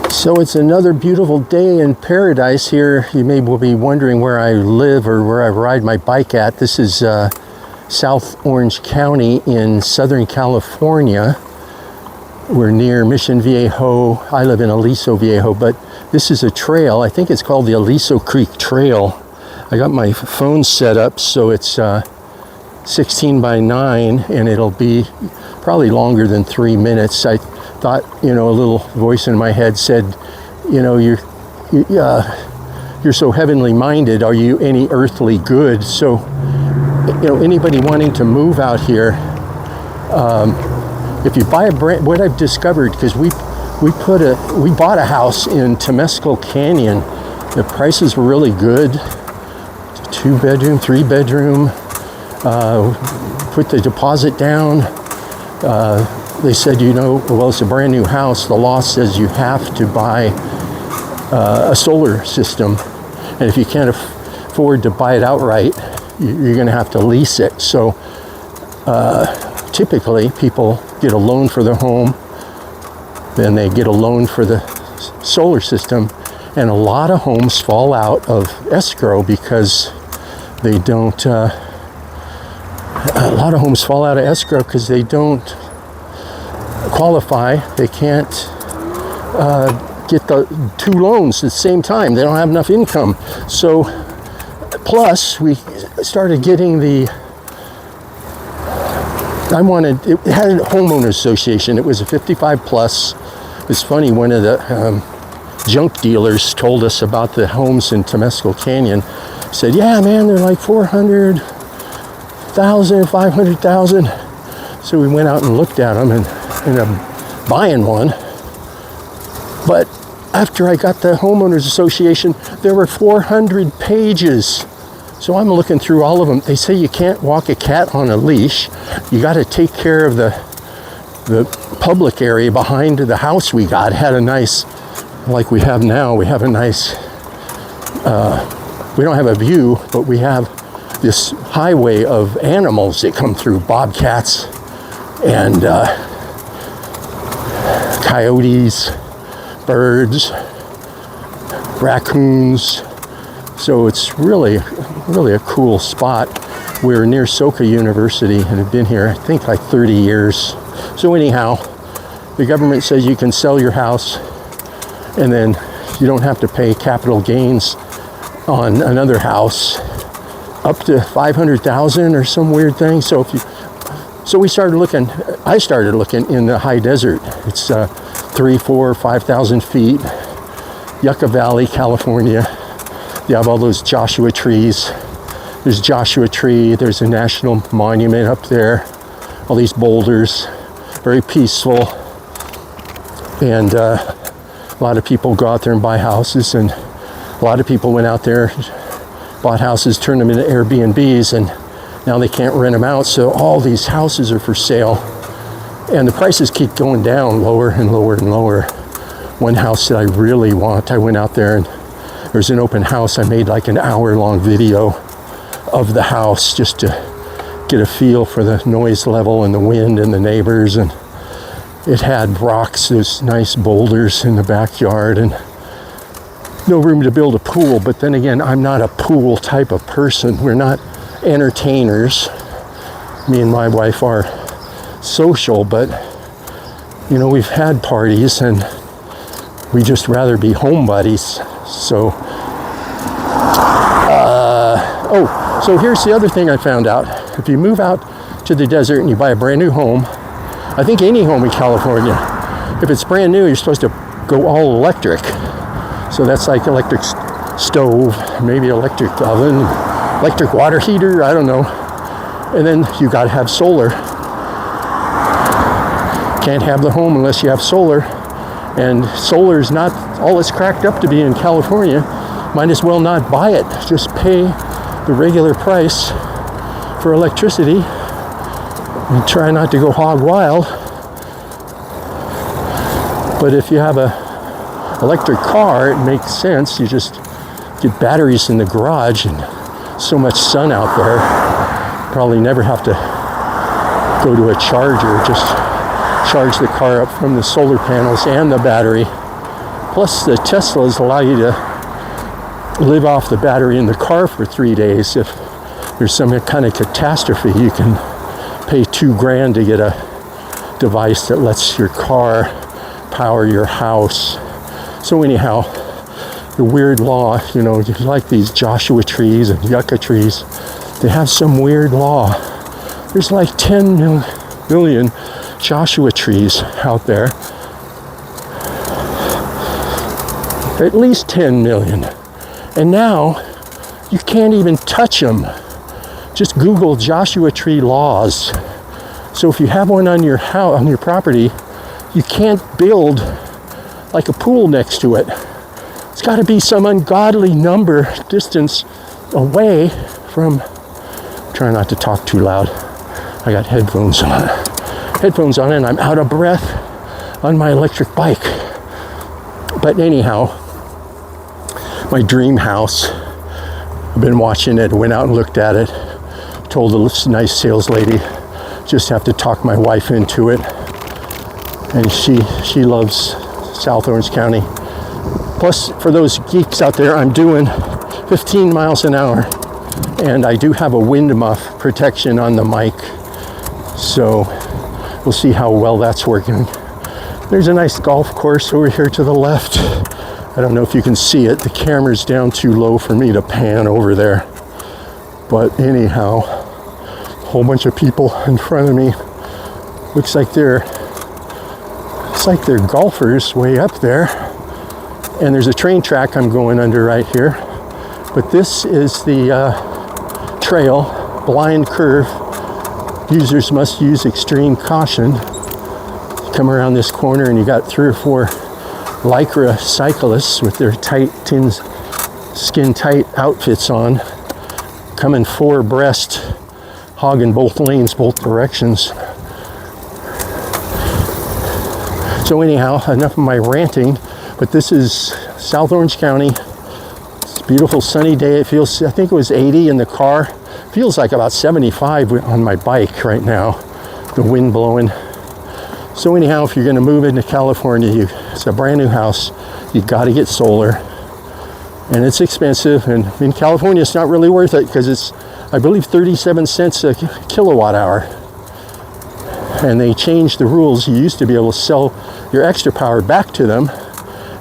So it's another beautiful day in paradise here. You may be wondering where I live or where I ride my bike at. This is South Orange County in Southern California. We're near Mission Viejo. I live in Aliso Viejo, but this is a trail. I think it's called the Aliso Creek Trail. I got my phone set up so it's 16 by 9 and it'll be probably longer than 3 minutes. I thought, a little voice in my head said, you're so heavenly minded. Are you any earthly good? So, anybody wanting to move out here, if you buy what I've discovered, because we bought a house in Temescal Canyon. The prices were really good. 2-bedroom, 3-bedroom. Put the deposit down. They said, it's a brand new house. The law says you have to buy a solar system. And if you can't afford to buy it outright, you're going to have to lease it. So typically people get a loan for their home, then they get a loan for the solar system. And a lot of homes fall out of escrow because they don't, a lot of homes fall out of escrow because they don't qualify. They can't get the 2 loans at the same time. They don't have enough income. So, plus we started getting it had a homeowner association. It was a 55 plus. It's funny, one of the junk dealers told us about the homes in Temescal Canyon. Said, yeah, man, they're like 400,000, 500,000. So we went out and looked at them and ended up buying one. But after I got the homeowners association, there were 400 pages. So I'm looking through all of them. They say you can't walk a cat on a leash. You got to take care of the public area behind the house we got. It had a nice, like we have now, we have a nice, we don't have a view, but we have this highway of animals that come through, bobcats and coyotes, birds, raccoons. So it's really a cool spot. We're near Soka University and have been here, I think, like 30 years. So anyhow, the government says you can sell your house and then you don't have to pay capital gains on another house up to 500,000 or some weird thing. So I started looking in the high desert. It's 3, 4, 5,000 feet, Yucca Valley, California. You have all those Joshua trees. There's Joshua Tree. There's a national monument up there. All these boulders, very peaceful. And a lot of people go out there and buy houses, and a lot of people went out there, bought houses, turned them into Airbnbs, and now they can't rent them out. So all these houses are for sale, and the prices keep going down lower and lower and lower. One house that I really want, I went out there and there's an open house. I made like an hour-long video of the house just to get a feel for the noise level and the wind and the neighbors. And it had rocks, those nice boulders in the backyard, and no room to build a pool. But then again, I'm not a pool type of person. We're not entertainers. Me and my wife are social, but we've had parties and we just rather be home buddies. So so here's the other thing I found out. If you move out to the desert and you buy a brand new home, I think any home in California, if it's brand new, you're supposed to go all electric. So that's like electric stove, maybe electric oven, electric water heater, I don't know. And then you got to have solar. Can't have the home unless you have solar. And solar is not all it's cracked up to be in California. Might as well not buy it. Just pay the regular price for electricity and try not to go hog wild. But if you have a electric car, it makes sense. You just get batteries in the garage and so much sun out there. Probably never have to go to a charger. Just charge the car up from the solar panels and the battery Plus, the Teslas allow you to live off the battery in the car for 3 days. If there's some kind of catastrophe, you can pay $2,000 to get a device that lets your car power your house. So anyhow, the weird law, you know, like these Joshua trees and yucca trees, they have some weird law. There's like 10 million Joshua trees out there. At least 10 million. And now you can't even touch them. Just Google Joshua tree laws. So if you have one on your house, on your property, you can't build like a pool next to it. It's got to be some ungodly number distance away from. Try not to talk too loud. I got headphones on and I'm out of breath on my electric bike. But anyhow, my dream house, I've been watching it, went out and looked at it, told a nice sales lady, just have to talk my wife into it. And she loves South Orange County. Plus, for those geeks out there, I'm doing 15 miles an hour. And I do have a wind muff protection on the mic. So we'll see how well that's working. There's a nice golf course over here to the left. I don't know if you can see it. The camera's down too low for me to pan over there. But anyhow, a whole bunch of people in front of me. Looks like they're golfers way up there. And there's a train track I'm going under right here. But this is the trail, blind curve. Users must use extreme caution. You come around this corner and you got 3 or 4 Lycra cyclists with their tight, skin tight outfits on, coming 4 abreast, hogging both lanes, both directions. So anyhow, enough of my ranting, but this is South Orange County. It's a beautiful sunny day. It feels, I think it was 80 in the car. Feels like about 75 on my bike right now. The wind blowing. So anyhow, if you're going to move into California, it's a brand new house. You got to get solar, and it's expensive. And in California, it's not really worth it because it's, I believe, 37 cents a kilowatt hour. And they changed the rules. You used to be able to sell your extra power back to them.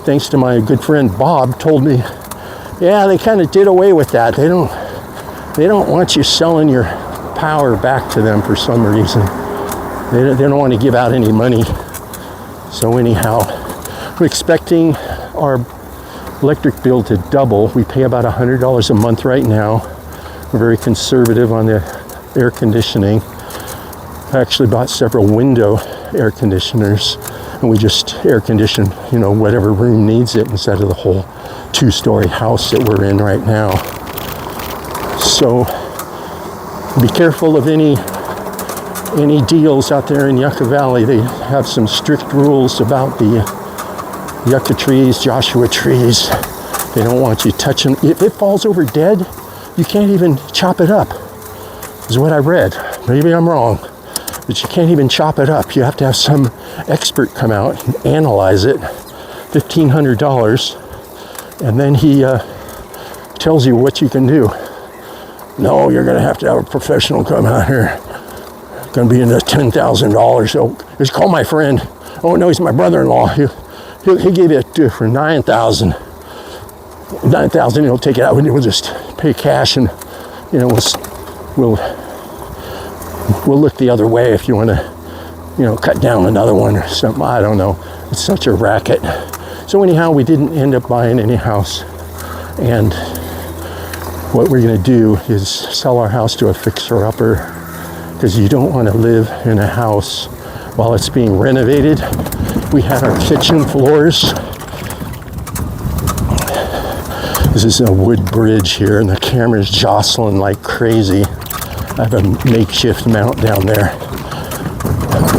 Thanks to my good friend Bob, told me, yeah, they kind of did away with that. They don't want you selling your power back to them for some reason. They don't want to give out any money. So anyhow, we're expecting our electric bill to double. We pay about $100 a month right now. We're very conservative on the air conditioning. I actually bought several window air conditioners, and we just air condition, you know, whatever room needs it instead of the whole 2-story house that we're in right now. So be careful of any deals out there in Yucca Valley. They have some strict rules about the yucca trees, Joshua trees. They don't want you touching. If it falls over dead, you can't even chop it up, is what I read. Maybe I'm wrong, but you can't even chop it up. You have to have some expert come out and analyze it, $1,500, and then he tells you what you can do. No, you're going to have a professional come out here. It's going to be in the $10,000. So just call my friend. Oh no, he's my brother-in-law. He gave it for $9,000. $9,000. He'll take it out. We'll just pay cash, and you know we'll look the other way if you want to, you know, cut down another one or something. I don't know. It's such a racket. So anyhow, we didn't end up buying any house, and what we're going to do is sell our house to a fixer-upper, because you don't want to live in a house while it's being renovated. We had our kitchen floors. This is a wood bridge here, and the camera's jostling like crazy. I have a makeshift mount down there.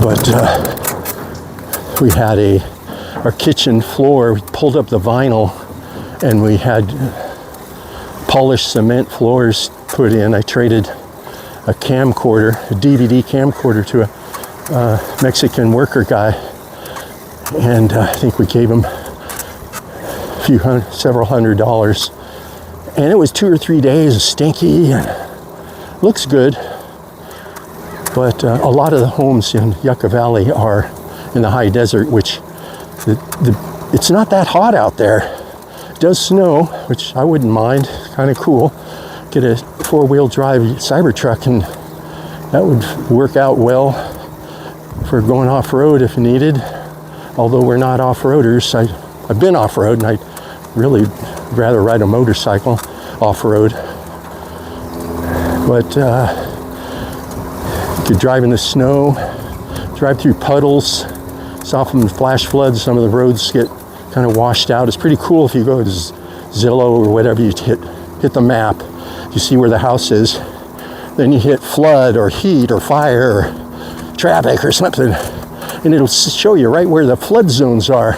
But we had our kitchen floor, we pulled up the vinyl, and we had polished cement floors put in. I traded a camcorder, a DVD camcorder, to a Mexican worker guy, and I think we gave him several $100s. And it was 2 or 3 days stinky and looks good. But a lot of the homes in Yucca Valley are in the high desert, which it's not that hot out there. It does snow, which I wouldn't mind. Kind of cool. Get a 4-wheel drive Cybertruck, and that would work out well for going off-road if needed. Although we're not off-roaders. I've been off-road, and I'd really rather ride a motorcycle off-road. But you could drive in the snow, drive through puddles. Saw from the flash floods, some of the roads get kind of washed out. It's pretty cool if you go to Zillow or whatever, you hit the map, you see where the house is. Then you hit flood or heat or fire or traffic or something, and it'll show you right where the flood zones are.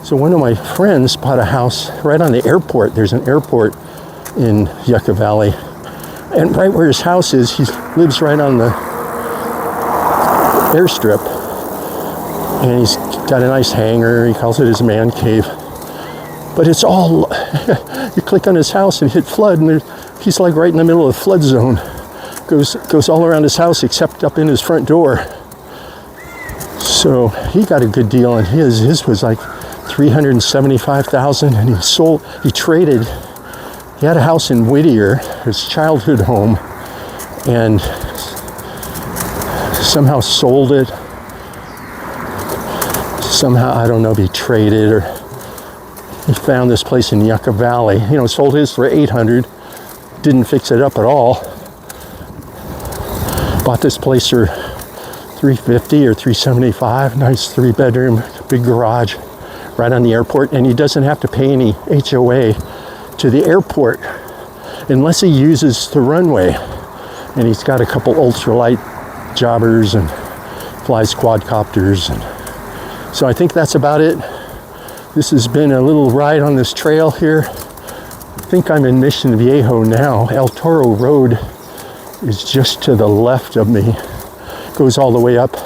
So one of my friends bought a house right on the airport. There's an airport in Yucca Valley, and right where his house is, he lives right on the airstrip. And he's got a nice hangar. He calls it his man cave. But it's all, you click on his house and hit flood, and he's like right in the middle of the flood zone. Goes all around his house except up in his front door. So he got a good deal on his. His was like $375,000, and he traded. He had a house in Whittier, his childhood home, and somehow sold it. Somehow, I don't know if he traded or he found this place in Yucca Valley. Sold his for $800. Didn't fix it up at all. Bought this place for $350 or $375. Nice 3-bedroom, big garage, right on the airport. And he doesn't have to pay any HOA to the airport unless he uses the runway. And he's got a couple ultralight jobbers and flies quadcopters. And so I think that's about it. This has been a little ride on this trail here. I think I'm in Mission Viejo now. El Toro Road is just to the left of me. Goes all the way up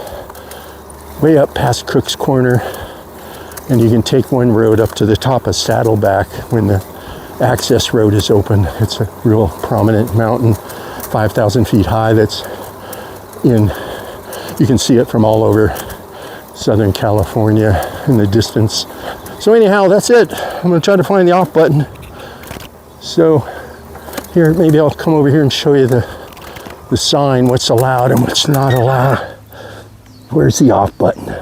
past Cook's Corner. And you can take one road up to the top of Saddleback when the access road is open. It's a real prominent mountain, 5,000 feet high, you can see it from all over Southern California in the distance. So anyhow, that's it. I'm gonna try to find the off button. So here, maybe I'll come over here and show you the sign, what's allowed and what's not allowed. Where's the off button?